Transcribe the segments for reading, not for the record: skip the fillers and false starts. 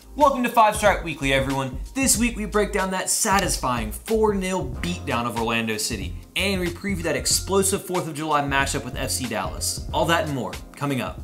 Welcome to 5 Strike Weekly, everyone. This week we break down that satisfying 4-0 beatdown of Orlando City, and we preview that explosive 4th of July matchup with FC Dallas. All that and more, coming up.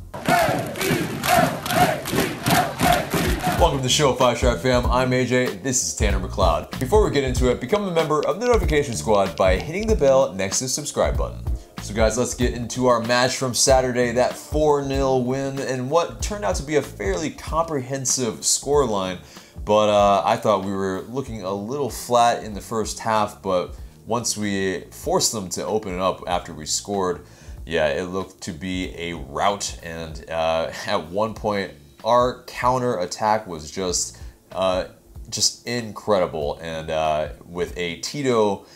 Welcome to the show, 5 Strike fam. I'm AJ, this is Tanner McLeod. Before we get into it, become a member of the notification squad by hitting the bell next to the subscribe button. So guys, let's get into our match from Saturday, that 4-0 win, and what turned out to be a fairly comprehensive scoreline. But I thought we were looking a little flat in the first half, but once we forced them to open it up after we scored, yeah, it looked to be a rout. And at one point, our counter attack was just incredible. And with a Tito,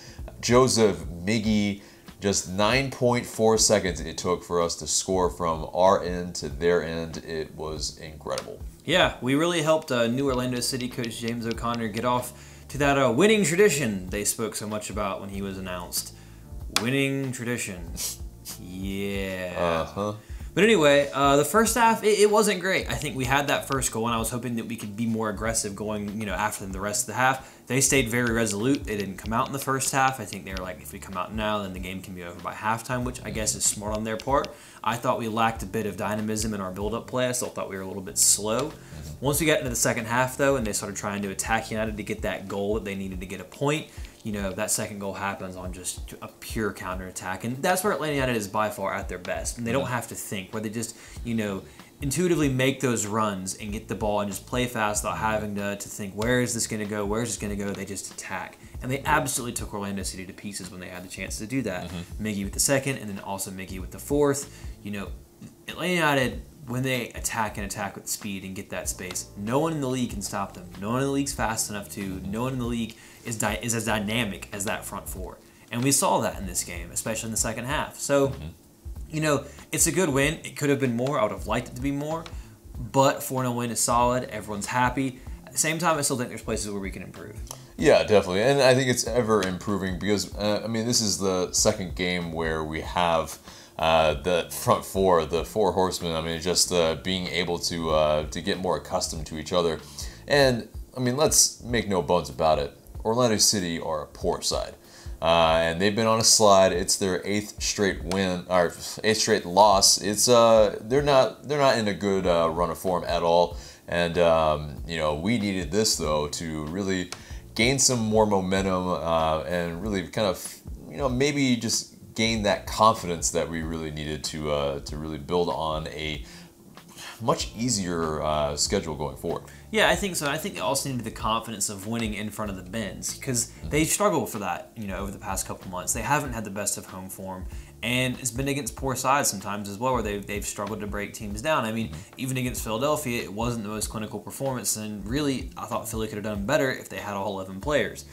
Josef, Miggy, just 9.4 seconds it took for us to score from our end to their end. It was incredible. Yeah, we really helped new Orlando City coach James O'Connor get off to that winning tradition they spoke so much about when he was announced. Winning tradition. Yeah. But anyway, the first half, it wasn't great. I think we had that first goal, and I was hoping that we could be more aggressive going, after the rest of the half. They stayed very resolute. They didn't come out in the first half. I think they were like, if we come out now, then the game can be over by halftime, which I guess is smart on their part. I thought we lacked a bit of dynamism in our build-up play. I still thought we were a little bit slow. Once we got into the second half, though, and they started trying to attack United to get that goal that they needed to get a point, that second goal happens on just a pure counterattack. And that's where Atlanta United is by far at their best. And they don't have to think, where they just, intuitively make those runs and get the ball and just play fast without having to think, where is this going to go? Where is this going to go? They just attack. And they absolutely took Orlando City to pieces when they had the chance to do that. Miggy with the second, and then also Miggy with the fourth. Atlanta United, when they attack with speed and get that space, no one in the league can stop them. No one in the league's fast enough to. No one in the league is as dynamic as that front four. And we saw that in this game, especially in the second half. So, it's a good win. It could have been more. I would have liked it to be more. But 4-0 win is solid. Everyone's happy. At the same time, I still think there's places where we can improve. Yeah, definitely. And I think it's ever improving because, this is the second game where we have the front four, the four horsemen, just being able to get more accustomed to each other. And, let's make no bones about it. Orlando City are a poor side. And they've been on a slide. It's their 8th straight win, or 8th straight loss. It's they're not in a good run of form at all. And we needed this though to really gain some more momentum and really kind of maybe just gain that confidence that we really needed to really build on a much easier schedule going forward. Yeah, I think so. I think they also needed the confidence of winning in front of the Benz because they struggled for that, over the past couple months. They haven't had the best of home form, and it's been against poor sides sometimes as well, where they've struggled to break teams down. Even against Philadelphia, it wasn't the most clinical performance, and really, I thought Philly could have done better if they had all 11 players.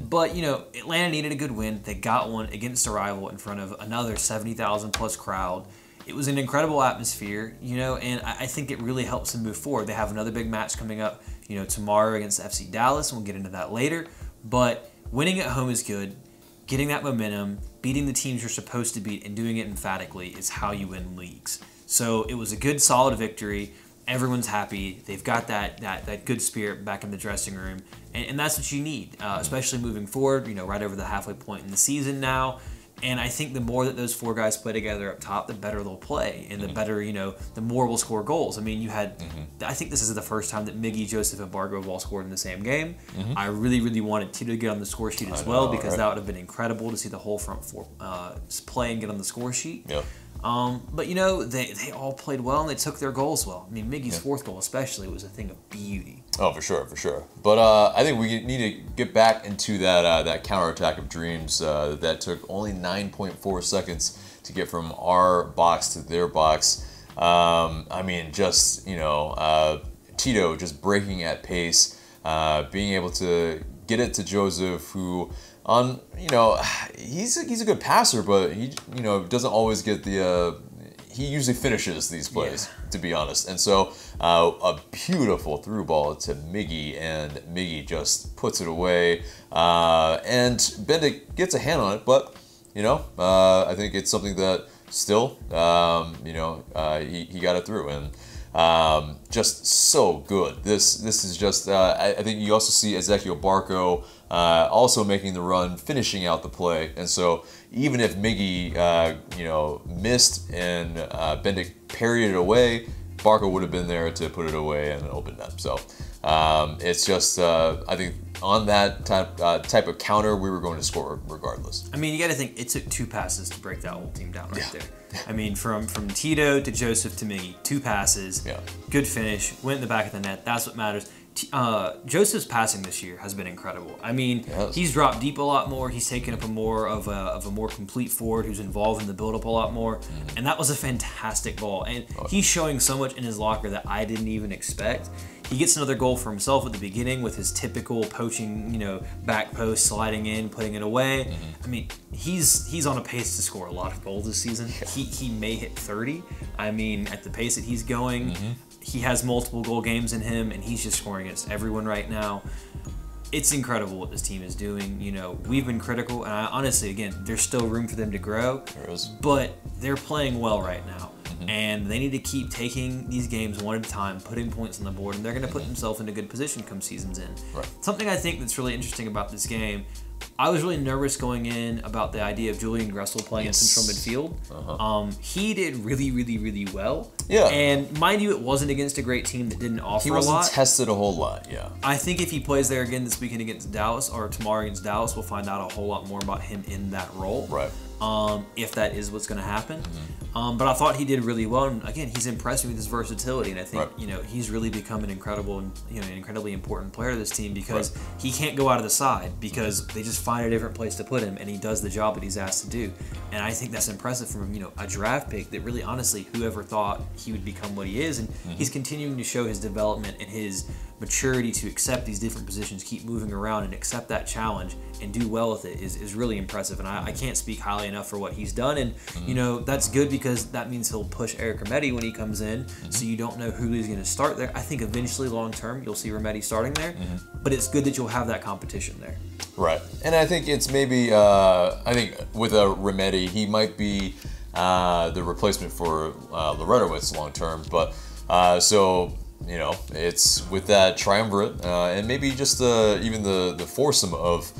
But, Atlanta needed a good win. They got one against a rival in front of another 70,000 plus crowd. It was an incredible atmosphere, and I think it really helps them move forward. They have another big match coming up, tomorrow against FC Dallas, and we'll get into that later. But winning at home is good. Getting that momentum, beating the teams you're supposed to beat, and doing it emphatically is how you win leagues. So it was a good, solid victory. Everyone's happy. They've got that good spirit back in the dressing room, and that's what you need, especially moving forward, right over the halfway point in the season now. And I think the more that those four guys play together up top, the better they'll play, and the better, the more we'll score goals. You had, I think this is the first time that Miggy, Josef, and Barco have all scored in the same game. I really, really wanted Tito to get on the score sheet as well, because that would have been incredible to see the whole front four play and get on the score sheet. Yep. But they all played well and they took their goals well. Miggy's fourth goal especially was a thing of beauty. Oh, for sure, for sure. But I think we need to get back into that counterattack of dreams that took only 9.4 seconds to get from our box to their box. Tito just breaking at pace, being able to get it to Josef, who he's a good passer, but he doesn't always get the he usually finishes these plays, to be honest. And so a beautiful through ball to Miggy, and Miggy just puts it away, and Bendick gets a hand on it, but I think it's something that still he got it through. And just so good. This is just, I think you also see Ezequiel Barco also making the run, finishing out the play. And so even if Miggy, missed and Bendick parried it away, Barco would have been there to put it away and open net. So it's just, I think on that type of counter, we were going to score regardless. I mean, you got to think it took 2 passes to break that whole team down right there. I mean, from Tito to Josef to Miggy, 2 passes, good finish, went in the back of the net. That's what matters. Josef's passing this year has been incredible. I mean, he's dropped deep a lot more. He's taken up a more complete forward who's involved in the build-up a lot more. And that was a fantastic ball. And he's showing so much in his locker that I didn't even expect. He gets another goal for himself at the beginning with his typical poaching, back post, sliding in, putting it away. I mean, he's on a pace to score a lot of goals this season. He may hit 30. I mean, at the pace that he's going, he has multiple goal games in him, and he's just scoring against everyone right now. It's incredible what this team is doing. We've been critical, and honestly, again, there's still room for them to grow. There is. But they're playing well right now. And they need to keep taking these games one at a time, putting points on the board, and they're going to put themselves in a good position come season's end. Something I think that's really interesting about this game, I was really nervous going in about the idea of Julian Gressel playing in central midfield. He did really, really, really well. And mind you, it wasn't against a great team that didn't offer a lot. He wasn't tested a whole lot, I think if he plays there again this weekend against Dallas, or tomorrow against Dallas, we'll find out a whole lot more about him in that role. If that is what's going to happen. But I thought he did really well, and again, he's impressed me with his versatility, and I think he's really become an incredible and an incredibly important player to this team because he can't go out of the side because they just find a different place to put him, and he does the job that he's asked to do. And I think that's impressive from a draft pick that really, honestly, whoever thought he would become what he is, and he's continuing to show his development and his maturity to accept these different positions, keep moving around and accept that challenge and do well with it is really impressive. And I can't speak highly enough for what he's done. And, that's good because that means he'll push Eric Remedi when he comes in. So you don't know who he's going to start there. I think eventually long term you'll see Remedi starting there. But it's good that you'll have that competition there. Right. And I think it's maybe, I think with a Remedi, he might be the replacement for Loretowitz long term. But it's with that triumvirate and maybe just even the foursome of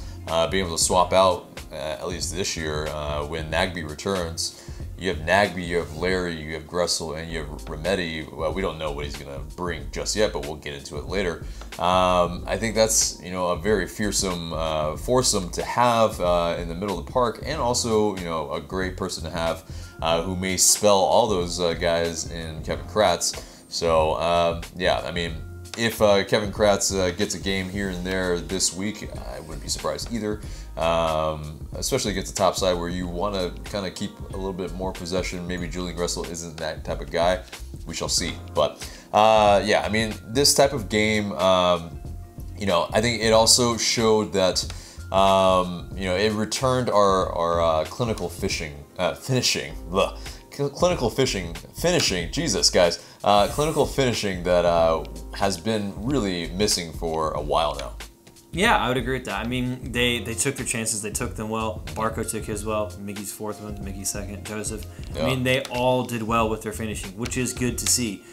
being able to swap out, at least this year, when Nagbe returns. You have Nagbe, you have Larry, you have Gressel, and you have Remedi. Well, we don't know what he's going to bring just yet, but we'll get into it later. I think that's, a very fearsome foursome to have in the middle of the park, and also, a great person to have who may spell all those guys in Kevin Kratz. So, I mean, if Kevin Kratz gets a game here and there this week, I wouldn't be surprised either, especially against the top side where you want to kind of keep a little bit more possession. Maybe Julian Gressel isn't that type of guy. We shall see. But, I mean, this type of game, I think it also showed that, it returned our clinical finishing, Jesus, guys. Clinical finishing that has been really missing for a while now. Yeah, I would agree with that. I mean, they took their chances. They took them well. Barco took his well. Miggy's fourth one. Miggy's second. Josef. I mean, they all did well with their finishing, which is good to see.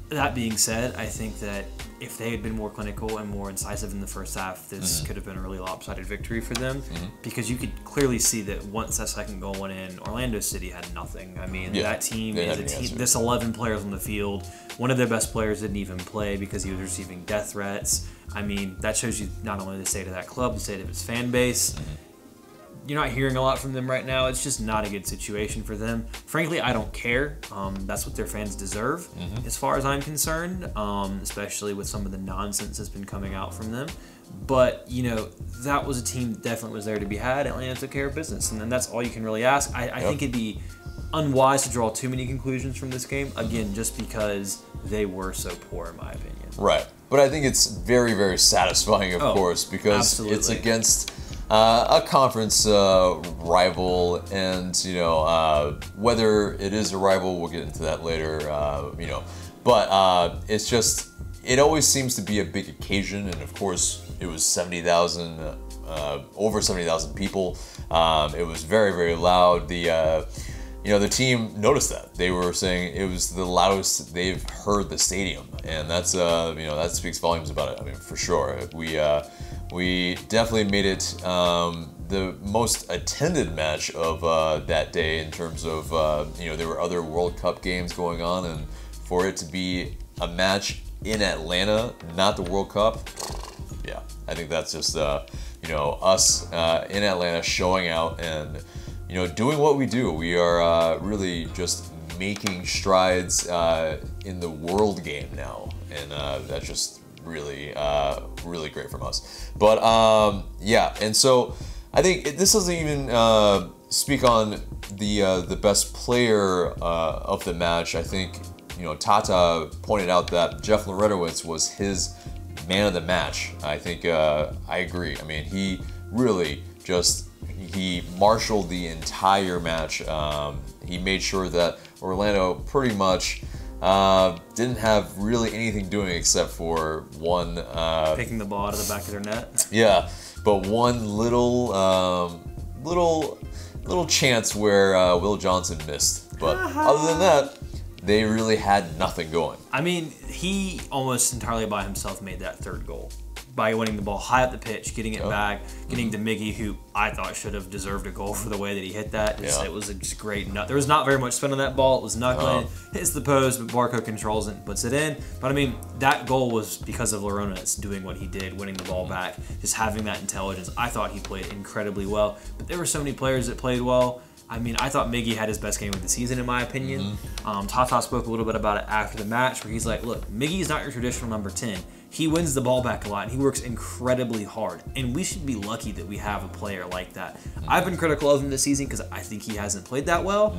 That being said, I think that if they had been more clinical and more incisive in the first half, this could have been a really lopsided victory for them because you could clearly see that once that second goal went in, Orlando City had nothing. I mean, that team is a team. There's 11 players on the field. One of their best players didn't even play because he was receiving death threats. I mean, that shows you not only the state of that club, the state of its fan base. You're not hearing a lot from them right now. It's just not a good situation for them. Frankly, I don't care. That's what their fans deserve, as far as I'm concerned, especially with some of the nonsense that's been coming out from them. But, that was a team that definitely was there to be had. Atlanta took care of business, and then that's all you can really ask. I think it'd be unwise to draw too many conclusions from this game, again, just because they were so poor, in my opinion. Right. But I think it's very, very satisfying, of course, because it's against a conference rival, and whether it is a rival, we'll get into that later. But it's just, it always seems to be a big occasion, and of course it was 70,000, over 70,000 people. It was very, very loud. The the team noticed that. They were saying it was the loudest they've heard the stadium, and that's that speaks volumes about it. I mean, for sure, we definitely made it the most attended match of that day in terms of there were other World Cup games going on, and for it to be a match in Atlanta, not the World Cup, yeah, I think that's just us in Atlanta showing out and doing what we do. We are really just making strides in the world game now, and that's just really really great from us. But yeah, and so I think this doesn't even speak on the best player of the match. I think Tata pointed out that Jeff Loretowitz was his man of the match. I think I agree. I mean, he really he marshaled the entire match. He made sure that Orlando pretty much didn't have really anything doing except for one picking the ball out of the back of their net. Yeah, but one little chance where Will Johnson missed. But other than that, they really had nothing going. I mean, he almost entirely by himself made that third goal by winning the ball high up the pitch, getting it back, getting to Miggy, who I thought should have deserved a goal for the way that he hit that. It was just great. There was not very much spin on that ball. It was knuckling, hits the post, but Barco controls it and puts it in. But I mean, that goal was because of Loretowitz doing what he did, winning the ball back, just having that intelligence. I thought he played incredibly well, but there were so many players that played well. I mean, I thought Miggy had his best game of the season, in my opinion. Tata spoke a little bit about it after the match, where he's like, look, Miggy's not your traditional number 10. He wins the ball back a lot, and he works incredibly hard. And we should be lucky that we have a player like that. I've been critical of him this season because I think he hasn't played that well.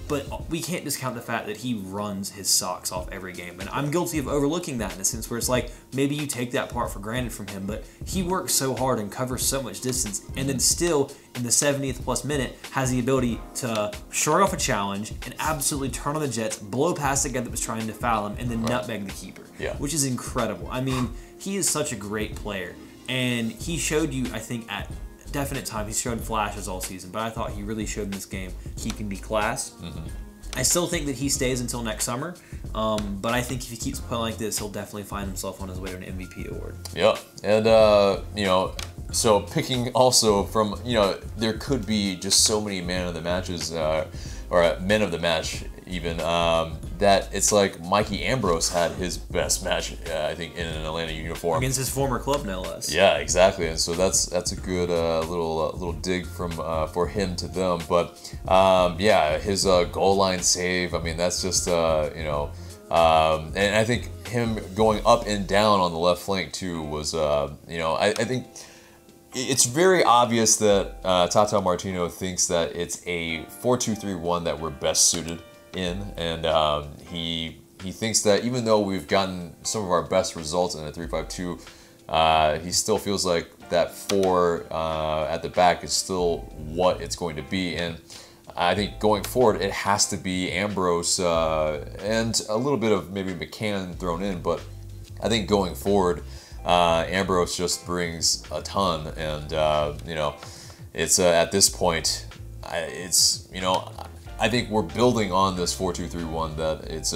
But we can't discount the fact that he runs his socks off every game. And I'm guilty of overlooking that in a sense where it's like, maybe you take that part for granted from him, but he works so hard and covers so much distance, and then still, in the 70th plus minute, has the ability to shrug off a challenge and absolutely turn on the Jets, blow past the guy that was trying to foul him, and then nutmeg the keeper, which is incredible. I mean, he is such a great player, and he showed you, I think, at definite time, he's shown flashes all season, but I thought he really showed in this game he can be class. I still think that he stays until next summer, but I think if he keeps playing like this, he'll definitely find himself on his way to an MVP award. Yeah, and so picking also from there could be just so many man of the matches or men of the match even that it's like Mikey Ambrose had his best match I think in an Atlanta uniform against his former club, no less. Yeah, exactly, and so that's a good little dig from for him to them. But yeah, his goal line save. I mean, that's just and I think him going up and down on the left flank too was I think. It's very obvious that Tata Martino thinks that it's a 4-2-3-1 that we're best suited in, and he thinks that even though we've gotten some of our best results in a 3-5-2, he still feels like that 4 at the back is still what it's going to be. And I think going forward, it has to be Ambrose and a little bit of maybe McCann thrown in, but I think going forward, Ambrose just brings a ton, and it's at this point, I think we're building on this 4-2-3-1 that it's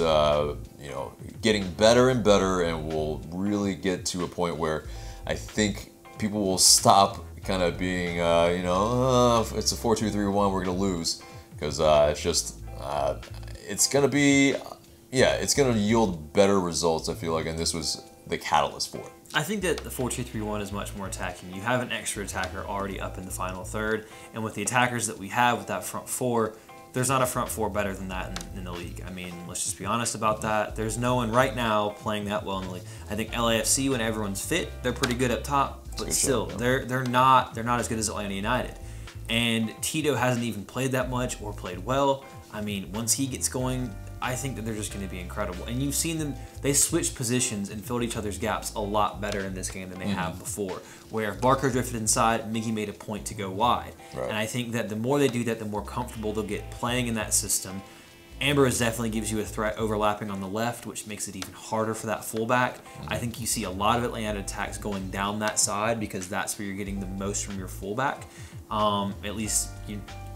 getting better and better, and we'll really get to a point where I think people will stop kind of being it's a 4-2-3-1, we're gonna lose, because it's just it's gonna be it's gonna yield better results, I feel like, and this was the catalyst for it. I think that the 4-2-3-1 is much more attacking. You have an extra attacker already up in the final third, and with the attackers that we have with that front 4, there's not a front 4 better than that in the league. I mean, let's just be honest about that. There's no one right now playing that well in the league. I think LAFC, when everyone's fit, they're pretty good up top, but still, they're not as good as Atlanta United. And Tito hasn't even played that much or played well. I mean, once he gets going, I think that they're just going to be incredible. And you've seen them, they switched positions and filled each other's gaps a lot better in this game than they have before. Where if Barco drifted inside, Miggy made a point to go wide. And I think that the more they do that, the more comfortable they'll get playing in that system. Ambrose definitely gives you a threat overlapping on the left, which makes it even harder for that fullback. I think you see a lot of Atlanta attacks going down that side because that's where you're getting the most from your fullback. At least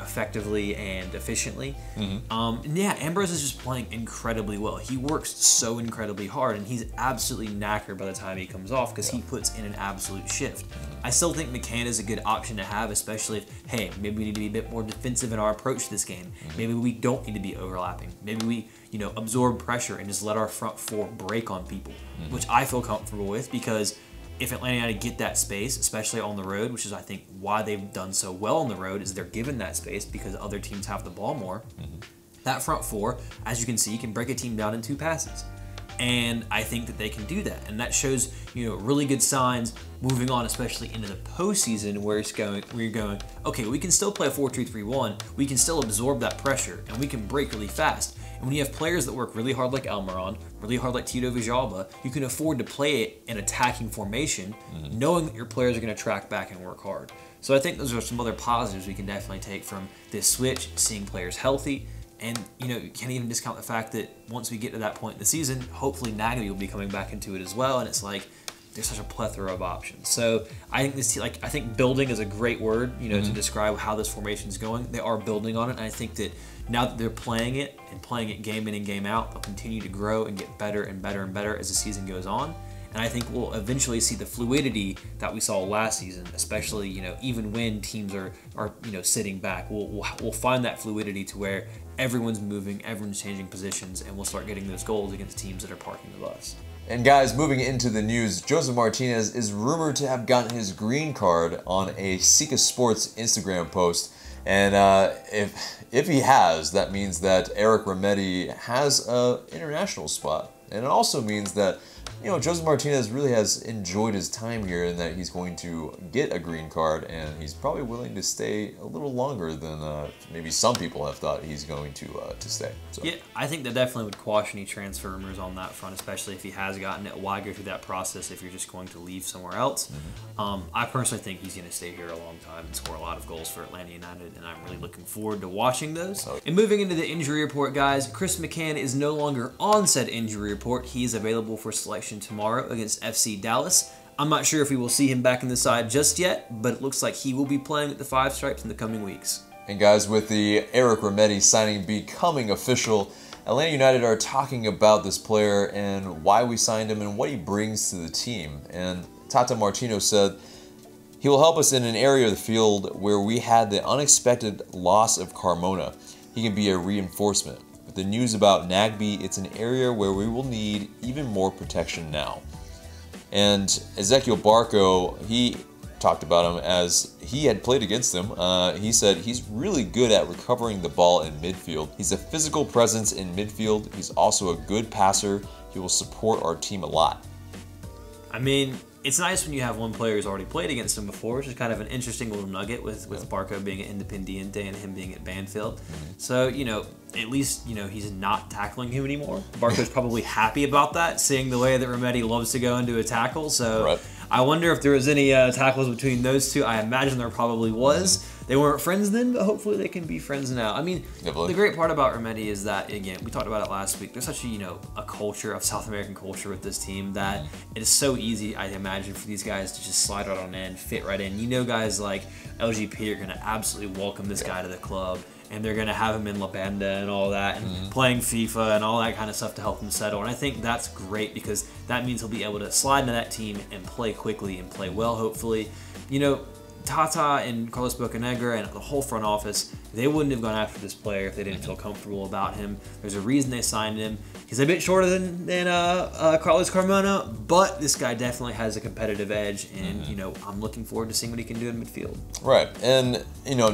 effectively and efficiently. And yeah, Ambrose is just playing incredibly well. He works so incredibly hard, and he's absolutely knackered by the time he comes off because he puts in an absolute shift. I still think McCann is a good option to have, especially if, hey, maybe we need to be a bit more defensive in our approach to this game. Maybe we don't need to be overlapping. Maybe we, absorb pressure and just let our front four break on people, which I feel comfortable with, because if Atlanta United get that space, especially on the road, which is I think why they've done so well on the road, is they're given that space because other teams have the ball more. That front four, as you can see, can break a team down in 2 passes. And I think that they can do that. And that shows, really good signs moving on, especially into the postseason, where you're going, okay, we can still play a 4-2-3-1. We can still absorb that pressure, and we can break really fast. And when you have players that work really hard like Almiron, really hard like Tito Villalba, you can afford to play an attacking formation, knowing that your players are going to track back and work hard. So I think those are some other positives we can definitely take from this switch, seeing players healthy. And, you can't even discount the fact that once we get to that point in the season, hopefully Nagby will be coming back into it as well. And it's like, there's such a plethora of options. So I think this, I think building is a great word, to describe how this formation is going. They are building on it. And I think that now that they're playing it game in and game out, they'll continue to grow and get better and better and better as the season goes on. And I think we'll eventually see the fluidity that we saw last season, especially, even when teams are sitting back. We'll find that fluidity to where everyone's moving, everyone's changing positions, and we'll start getting those goals against teams that are parking the bus. And guys, moving into the news, Josef Martinez is rumored to have gotten his green card on a Sika Sports Instagram post. And if he has, that means that Eric Remedi has an international spot. And it also means that, Josef Martinez really has enjoyed his time here, and that he's going to get a green card, and he's probably willing to stay a little longer than maybe some people have thought he's going to stay. So. Yeah, I think that definitely would quash any transfer rumors on that front, especially if he has gotten it. Why go through that process if you're just going to leave somewhere else? I personally think he's going to stay here a long time and score a lot of goals for Atlanta United, and I'm really looking forward to watching those. And moving into the injury report, guys, Chris McCann is no longer on said injury report. He is available for selection tomorrow against FC Dallas. I'm not sure if we will see him back in the side just yet, but it looks like he will be playing at the Five Stripes in the coming weeks. And guys, with the Eric Remedi signing becoming official, Atlanta United are talking about this player and why we signed him and what he brings to the team. And Tata Martino said, he will help us in an area of the field where we had the unexpected loss of Carmona. He can be a reinforcement. With the news about Nagby, it's an area where we will need even more protection now. And Ezequiel Barco, he talked about him as he had played against him. He said he's really good at recovering the ball in midfield. He's a physical presence in midfield. He's also a good passer. He will support our team a lot. I mean, it's nice when you have one player who's already played against him before, which is kind of an interesting little nugget with Barco being at Independiente and him being at Banfield. So, at least, he's not tackling him anymore. Barco's probably happy about that, seeing the way that Remedi loves to go into a tackle. So I wonder if there was any tackles between those two. I imagine there probably was. They weren't friends then, but hopefully they can be friends now. I mean, the great part about Remedi is that, again, we talked about it last week, there's such a culture of South American culture with this team that it is so easy, I imagine, for these guys to just slide right on in, fit right in. Guys like LGP are going to absolutely welcome this guy to the club, and they're going to have him in La Banda and all that, and playing FIFA and all that kind of stuff to help him settle. And I think that's great because that means he'll be able to slide into that team and play quickly and play well, hopefully. Tata and Carlos Bocanegra and the whole front office, they wouldn't have gone after this player if they didn't feel comfortable about him. There's a reason they signed him. He's a bit shorter than Carlos Carmona, but this guy definitely has a competitive edge, and I'm looking forward to seeing what he can do in midfield. Right, and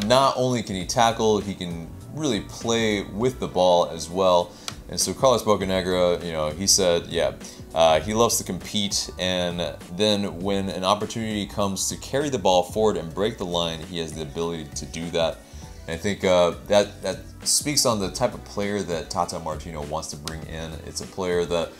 not only can he tackle, he can really play with the ball as well. And so Carlos Bocanegra, he said, he loves to compete, and then when an opportunity comes to carry the ball forward and break the line, he has the ability to do that. And I think that speaks on the type of player that Tata Martino wants to bring in. It's a player that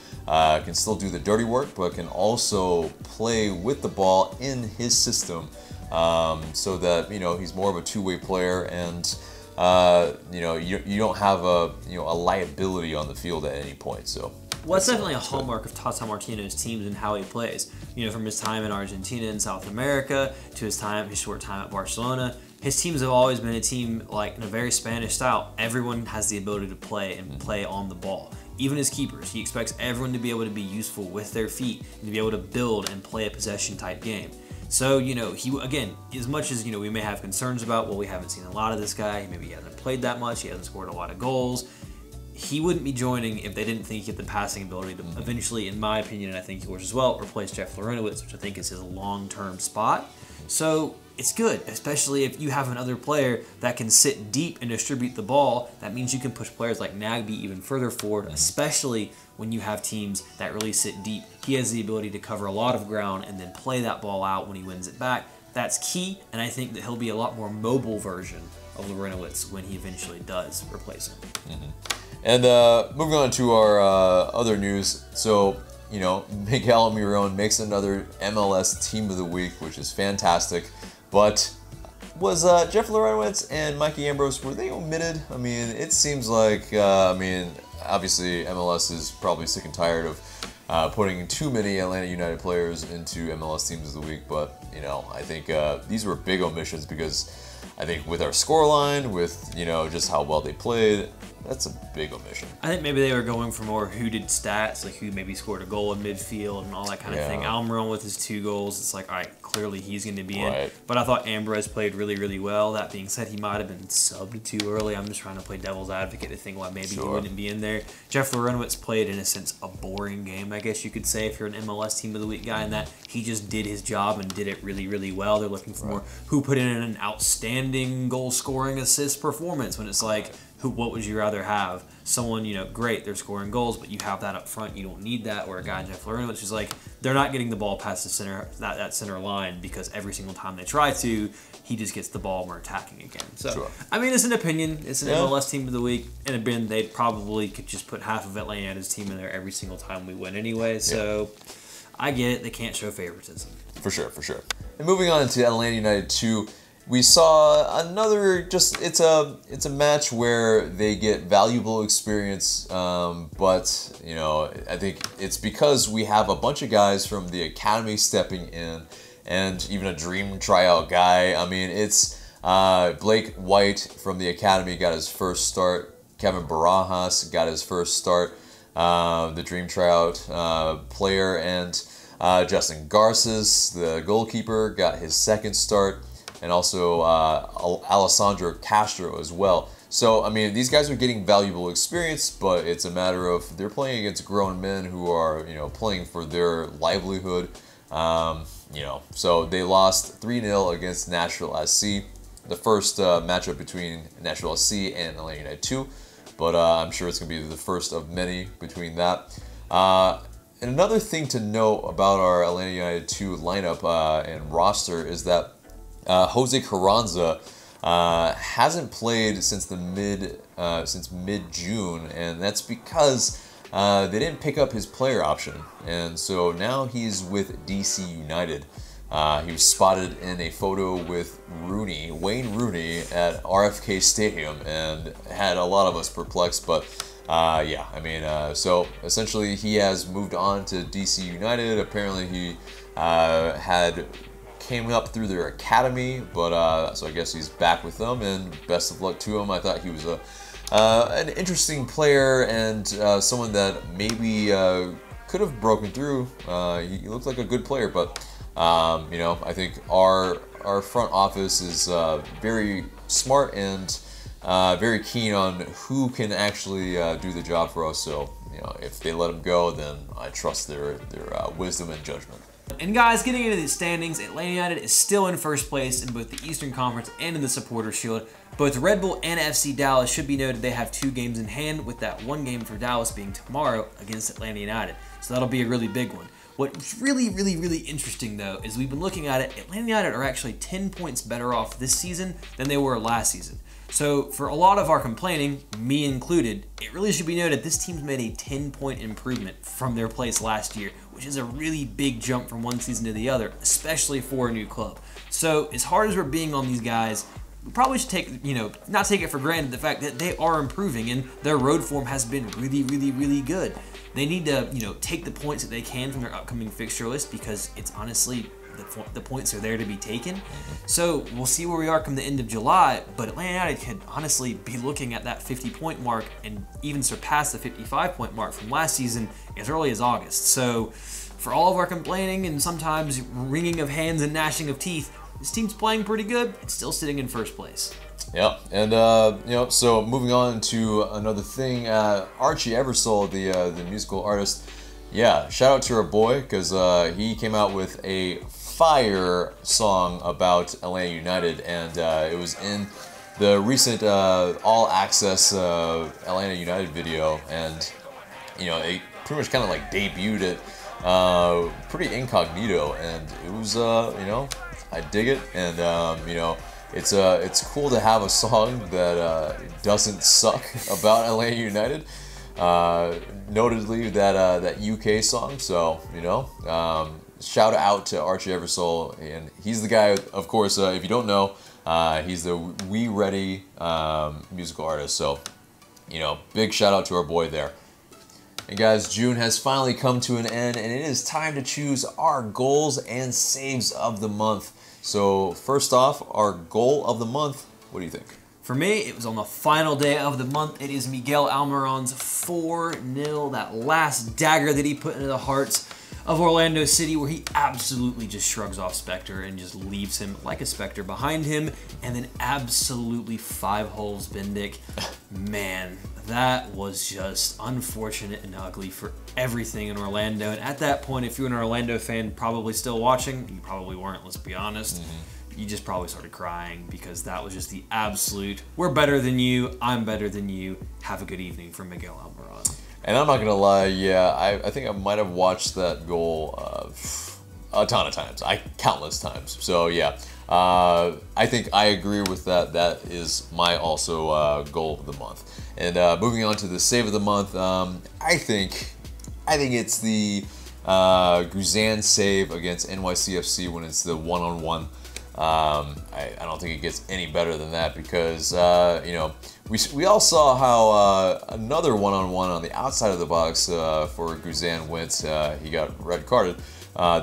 can still do the dirty work, but can also play with the ball in his system, so that he's more of a two-way player, and you don't have a liability on the field at any point. So. Well, that's definitely a hallmark of Tata Martino's teams and how he plays. From his time in Argentina and South America to his short time at Barcelona his teams have always been a team like in a very Spanish style. Everyone has the ability to play and play on the ball. Even his keepers, he expects everyone to be able to be useful with their feet and to be able to build and play a possession type game. So, you know, he, again, as much as, you know, we may have concerns about, well, we haven't seen a lot of this guy, maybe he hasn't played that much, he hasn't scored a lot of goals, he wouldn't be joining if they didn't think he had the passing ability to eventually, in my opinion, and I think yours as well, replace Jeff Larentowicz, which I think is his long-term spot. So it's good, especially if you have another player that can sit deep and distribute the ball. That means you can push players like Nagbe even further forward, especially when you have teams that really sit deep. He has the ability to cover a lot of ground and then play that ball out when he wins it back. That's key, and I think that he'll be a lot more mobile version of Larentowicz when he eventually does replace him. And moving on to our other news. So, you know, Miguel Almiron makes another MLS Team of the Week, which is fantastic. But was Jeff Larentowicz and Mikey Ambrose, were they omitted? I mean, it seems like, I mean, obviously MLS is probably sick and tired of putting too many Atlanta United players into MLS Teams of the Week. But, you know, I think these were big omissions because I think with our scoreline, with, you know, just how well they played, that's a big omission. I think maybe they were going for more who did stats, like who maybe scored a goal in midfield and all that kind of thing. Almiron with his 2 goals, it's like, all right, clearly he's going to be in. But I thought Ambrose played really, really well. That being said, he might have been subbed too early. I'm just trying to play devil's advocate to think why maybe he wouldn't be in there. Jeff Larentowicz played, in a sense, a boring game, I guess you could say, if you're an MLS Team of the Week guy, in that he just did his job and did it really, really well. They're looking for more who put in an outstanding goal-scoring assist performance when it's like, what would you rather have? Someone, you know, great, they're scoring goals, but you have that up front, you don't need that. Or a guy, Jeff Larentowicz, who's like, they're not getting the ball past the center, that center line, because every single time they try to, he just gets the ball and we're attacking again. So, I mean, it's an opinion. It's an MLS Team of the Week, and again, they probably could just put half of Atlanta's team in there every single time we win anyway. So, I get it. They can't show favoritism. For sure, for sure. And moving on to Atlanta United 2. We saw another, it's a match where they get valuable experience, but, you know, I think it's because we have a bunch of guys from the academy stepping in, and even a dream tryout guy. I mean, it's Blake White from the academy got his first start. Kevin Barajas got his first start, the dream tryout player, and Justin Garces, the goalkeeper, got his second start. And also Alessandro Castro as well. So, I mean, these guys are getting valuable experience, but it's a matter of they're playing against grown men who are, you know, playing for their livelihood. You know, so they lost 3-0 against Nashville SC, the first matchup between Nashville SC and Atlanta United 2. But I'm sure it's going to be the first of many between that. And another thing to note about our Atlanta United 2 lineup and roster is that Jose Carranza hasn't played since mid-June, and that's because they didn't pick up his player option, and so now he's with DC United. He was spotted in a photo with Wayne Rooney at RFK Stadium, and had a lot of us perplexed. But yeah, I mean, so essentially he has moved on to DC United. Apparently he came up through their academy, but so I guess he's back with them, and best of luck to him. I thought he was an interesting player, and someone that maybe could have broken through. He looked like a good player, but you know, I think our front office is very smart and very keen on who can actually do the job for us. So, you know, if they let him go, then I trust their wisdom and judgment. And guys, getting into the standings, Atlanta United is still in first place in both the Eastern Conference and in the Supporters' Shield. Both Red Bull and FC Dallas should be noted they have 2 games in hand, with that one game for Dallas being tomorrow against Atlanta United. So that'll be a really big one. What's really interesting, though, is we've been looking at it, Atlanta United are actually 10 points better off this season than they were last season. So for a lot of our complaining, me included, it really should be noted this team's made a 10-point improvement from their place last year, which is a really big jump from one season to the other, especially for a new club. So as hard as we're being on these guys, we probably should take, you know, not take it for granted the fact that they are improving and their road form has been really good. They need to, you know, take the points that they can from their upcoming fixture list, because it's honestly the points are there to be taken. So we'll see where we are come the end of July, but Atlanta United could honestly be looking at that 50-point mark and even surpass the 55-point mark from last season as early as August. So for all of our complaining and sometimes wringing of hands and gnashing of teeth, this team's playing pretty good. It's still sitting in first place. Yeah, and so moving on to another thing, Archie Eversole, the musical artist. Yeah, shout out to our boy, because he came out with a fire song about Atlanta United, and it was in the recent All Access Atlanta United video, and it pretty much kind of like debuted it pretty incognito, and it was I dig it, and it's cool to have a song that doesn't suck about Atlanta United. Notably that UK song. So shout out to Archie Eversole, and he's the guy. Of course, if you don't know, he's the We Ready musical artist. So big shout out to our boy there. And guys, June has finally come to an end, and it is time to choose our goals and saves of the month. So first off, our goal of the month, what do you think? For me, it was on the final day of the month. It is Miguel Almiron's 4-0, that last dagger that he put into the hearts of Orlando City, where he absolutely just shrugs off Spectre and just leaves him like a Spectre behind him, and then absolutely 5 holes Bendick. Man, that was just unfortunate and ugly for everything in Orlando. And at that point, if you're an Orlando fan probably still watching, you probably weren't, let's be honest. You just probably started crying, because that was just the absolute, we're better than you, I'm better than you, have a good evening from Miguel Almiron. And I'm not going to lie, yeah, I think I might have watched that goal a ton of times, countless times. So yeah, I think I agree with that. That is my also goal of the month. And moving on to the save of the month, I think it's the Guzan save against NYCFC when it's the one-on-one. I don't think it gets any better than that, because we all saw how another one-on-one on the outside of the box for Guzan went. He got red carded.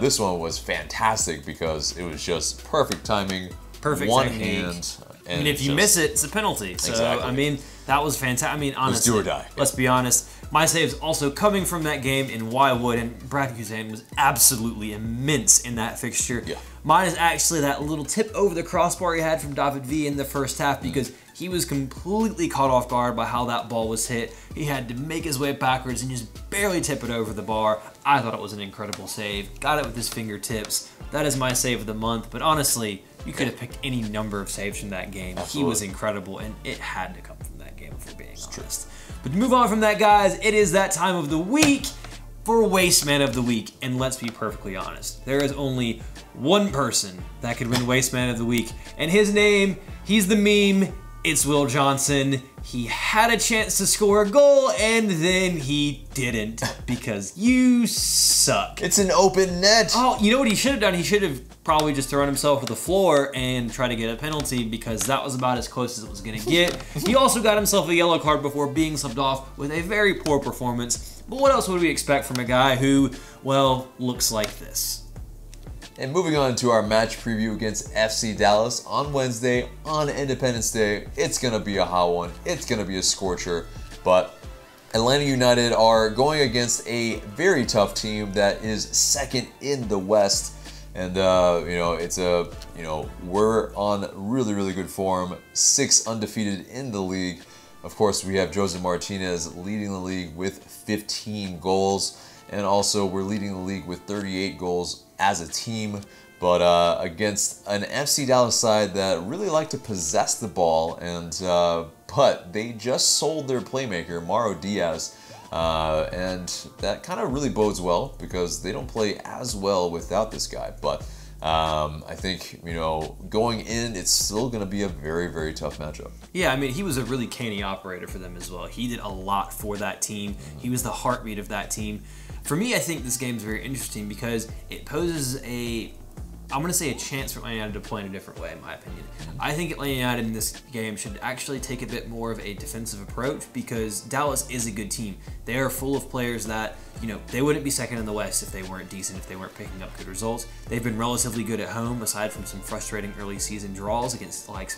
This one was fantastic because it was just perfect timing, perfect one technique. hand. And I mean, if you miss it, it's a penalty. So exactly. I mean, that was fantastic. I mean, honestly, let's do or die. Let's be honest. My saves also coming from that game in Wildwood, and Brad Guzan was absolutely immense in that fixture. Yeah. Mine is actually that little tip over the crossbar he had from David V in the first half, because he was completely caught off guard by how that ball was hit. He had to make his way backwards and just barely tip it over the bar. I thought it was an incredible save. Got it with his fingertips. That is my save of the month, but honestly, you could have picked any number of saves from that game. Absolutely. He was incredible, and it had to come from that game, if we're being honest. But to move on from that, guys, it is that time of the week for Waste Man of the Week. And let's be perfectly honest, there is only one person that could win Waste Man of the Week, and his name, he's the meme, it's Will Johnson. He had a chance to score a goal, and then he didn't, because you suck. It's an open net. Oh, you know what he should have done? He should have probably just thrown himself to the floor and tried to get a penalty, because that was about as close as it was going to get. He also got himself a yellow card before being subbed off with a very poor performance. But what else would we expect from a guy who, well, looks like this? And moving on to our match preview against FC Dallas on Wednesday on Independence Day. It's going to be a hot one. It's going to be a scorcher. But Atlanta United are going against a very tough team that is second in the West. And, we're on really, really good form. 6 undefeated in the league. Of course, we have Josef Martinez leading the league with 15 goals. And also, we're leading the league with 38 goals as a team, but against an FC Dallas side that really like to possess the ball, and but they just sold their playmaker, Mauro Diaz, and that kind of really bodes well, because they don't play as well without this guy. But I think, going in, it's still going to be a very, very tough matchup. Yeah, I mean, he was a really canny operator for them as well. He did a lot for that team. He was the heartbeat of that team. For me, I think this game is very interesting because it poses a I'm going to say a chance for Atlanta United to play in a different way, in my opinion. I think Atlanta United in this game should actually take a bit more of a defensive approach because Dallas is a good team. They are full of players that, you know, they wouldn't be second in the West if they weren't decent, if they weren't picking up good results. They've been relatively good at home, aside from some frustrating early season draws against like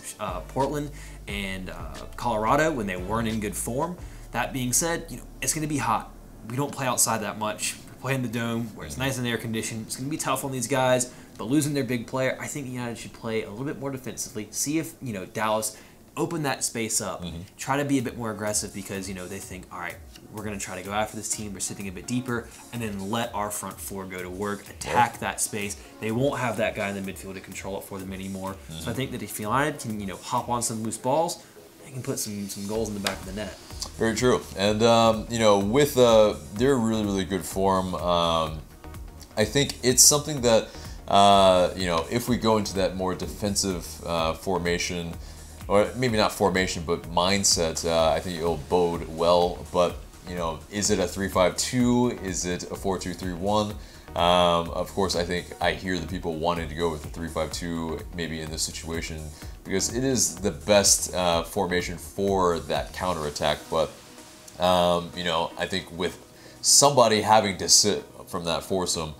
Portland and Colorado when they weren't in good form. That being said, you know, it's going to be hot. We don't play outside that much. We play in the Dome where it's nice and air conditioned. It's going to be tough on these guys, but losing their big player, I think United should play a little bit more defensively. See if, you know, Dallas open that space up. Try to be a bit more aggressive because, you know, they think, all right, we're going to try to go after this team. We're sitting a bit deeper, and then let our front four go to work, attack that space. They won't have that guy in the midfield to control it for them anymore. So I think that if United can, you know, hop on some loose balls, they can put some goals in the back of the net. Very true. And, you know, with their really good form, I think it's something that, you know, if we go into that more defensive formation, or maybe not formation, but mindset, I think it'll bode well. But, you know, is it a 3-5-2? Is it a 4-2-3-1? Of course, I think I hear the people wanting to go with the 3-5-2 maybe in this situation because it is the best formation for that counterattack. But, you know, I think with somebody having to sit from that foursome,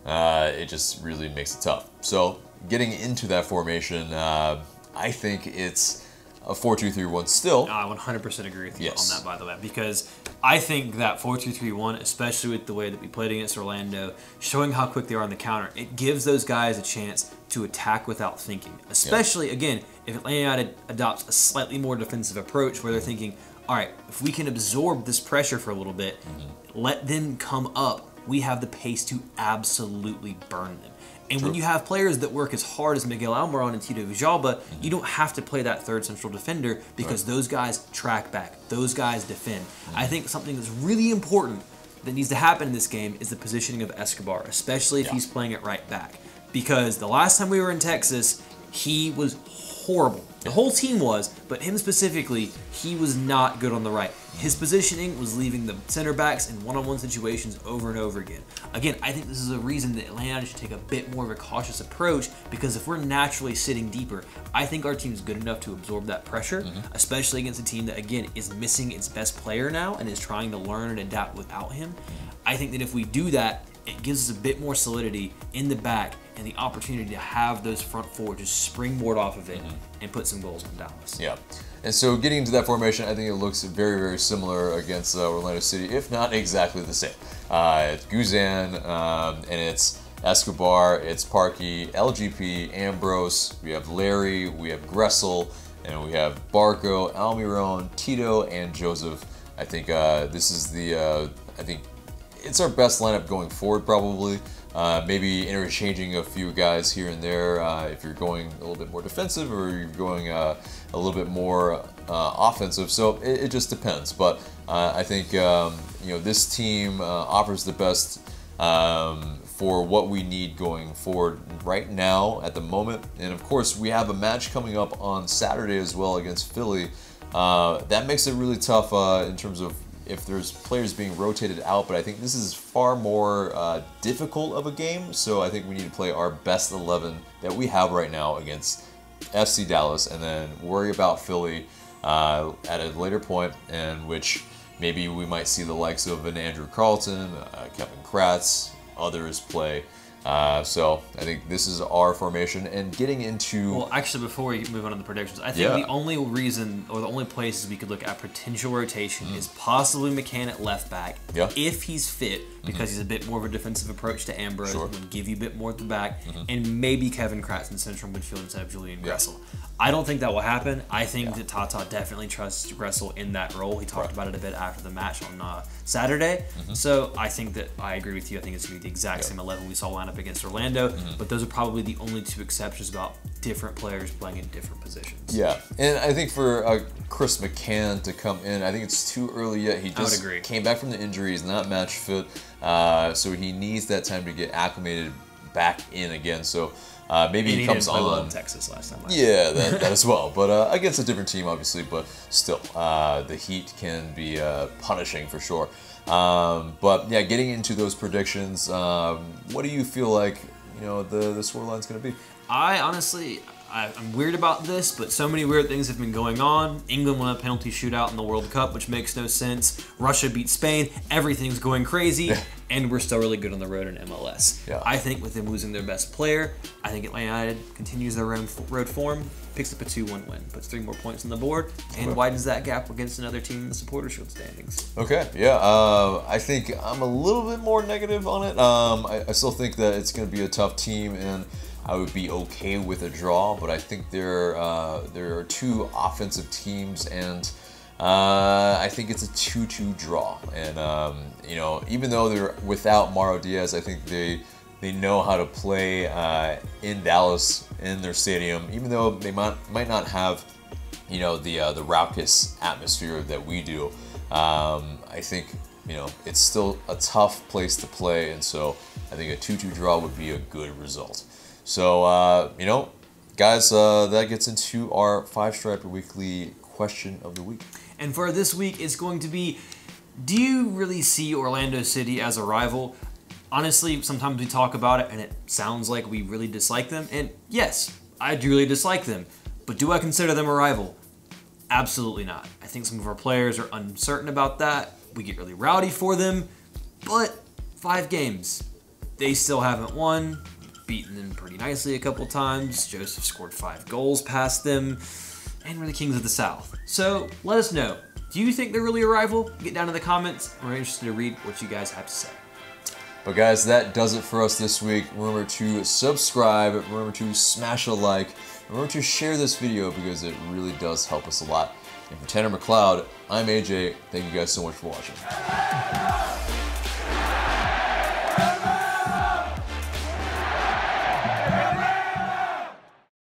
it just really makes it tough. So getting into that formation, I think it's a 4-2-3-1 still. I 100% agree with you on that, by the way, because I think that 4-2-3-1, especially with the way that we played against Orlando, showing how quick they are on the counter, it gives those guys a chance to attack without thinking. Especially, again, if Atlanta United adopts a slightly more defensive approach where they're thinking, all right, if we can absorb this pressure for a little bit, let them come up, we have the pace to absolutely burn them. And when you have players that work as hard as Miguel Almiron and Tito Villalba, you don't have to play that third central defender because those guys track back. Those guys defend. I think something that's really important that needs to happen in this game is the positioning of Escobar, especially if he's playing it right back. Because the last time we were in Texas, he was horrible. The whole team was, but him specifically, he was not good on the right. His positioning was leaving the center backs in one-on-one situations over and over again. Again, I think this is a reason that Atlanta should take a bit more of a cautious approach because if we're naturally sitting deeper, I think our team is good enough to absorb that pressure, especially against a team that, again, is missing its best player now and is trying to learn and adapt without him. I think that if we do that, it gives us a bit more solidity in the back and the opportunity to have those front four just springboard off of it and put some goals on Dallas. Yeah. And so getting into that formation, I think it looks very similar against Orlando City, if not exactly the same. It's Guzan, and it's Escobar, it's Parkey, LGP, Ambrose, we have Larry, we have Gressel, and we have Barco, Almiron, Tito, and Josef. I think this is the, I think it's our best lineup going forward probably. Maybe interchanging a few guys here and there if you're going a little bit more defensive or you're going a little bit more offensive. So it just depends. But I think you know, this team offers the best for what we need going forward right now at the moment. And of course, we have a match coming up on Saturday as well against Philly. That makes it really tough in terms of if there's players being rotated out, but I think this is far more difficult of a game, so I think we need to play our best 11 that we have right now against FC Dallas, and then worry about Philly at a later point, in which maybe we might see the likes of an Andrew Carlton, Kevin Kratz, others play. So I think this is our formation, and getting into... Well, actually, before we move on to the predictions, I think the only reason, or the only places we could look at potential rotation is possibly McCann at left back, if he's fit, because he's a bit more of a defensive approach to Ambrose, would give you a bit more at the back, and maybe Kevin Kratz in central midfield instead of Julian Gressel. I don't think that will happen. I think that Tata definitely trusts Gressel in that role. He talked about it a bit after the match on Saturday. So I think that I agree with you. I think it's going to be the exact same 11 we saw line up against Orlando. But those are probably the only two exceptions about different players playing in different positions. Yeah, and I think for Chris McCann to come in, I think it's too early yet. He just came back from the injury. He's not match fit. So he needs that time to get acclimated back in again. So maybe he comes on in Texas last time. Yeah, that as well. But against a different team, obviously. But still, the heat can be punishing for sure. But yeah, getting into those predictions, what do you feel like the scoreline's going to be. I'm weird about this, but so many weird things have been going on. England won a penalty shootout in the World Cup, which makes no sense. Russia beat Spain. Everything's going crazy, and we're still really good on the road in MLS. Yeah. I think with them losing their best player, I think Atlanta United continues their road form, picks up a 2-1 win, puts 3 more points on the board, and widens that gap against another team in the Supporters' Shield standings. Okay, yeah. I think I'm a little bit more negative on it. I still think that it's going to be a tough team, and I would be okay with a draw, but I think there are 2 offensive teams, and I think it's a 2-2 draw. And even though they're without Mauro Diaz, I think they know how to play in Dallas in their stadium. Even though they might not have the raucous atmosphere that we do, I think it's still a tough place to play, and so I think a 2-2 draw would be a good result. So, guys, that gets into our 5-Striper Weekly question of the week. And for this week, it's going to be, do you really see Orlando City as a rival? Honestly, sometimes we talk about it and it sounds like we really dislike them. And yes, I do really dislike them. But do I consider them a rival? Absolutely not. I think some of our players are uncertain about that. We get really rowdy for them. But 5 games. They still haven't won. Beaten them pretty nicely a couple times. Josef scored 5 goals past them. And we're the Kings of the South. So let us know. Do you think they're really a rival? Get down in the comments. We're interested to read what you guys have to say. But guys, that does it for us this week. Remember to subscribe. Remember to smash a like. Remember to share this video because it really does help us a lot. And for Tanner McLeod, I'm AJ. Thank you guys so much for watching.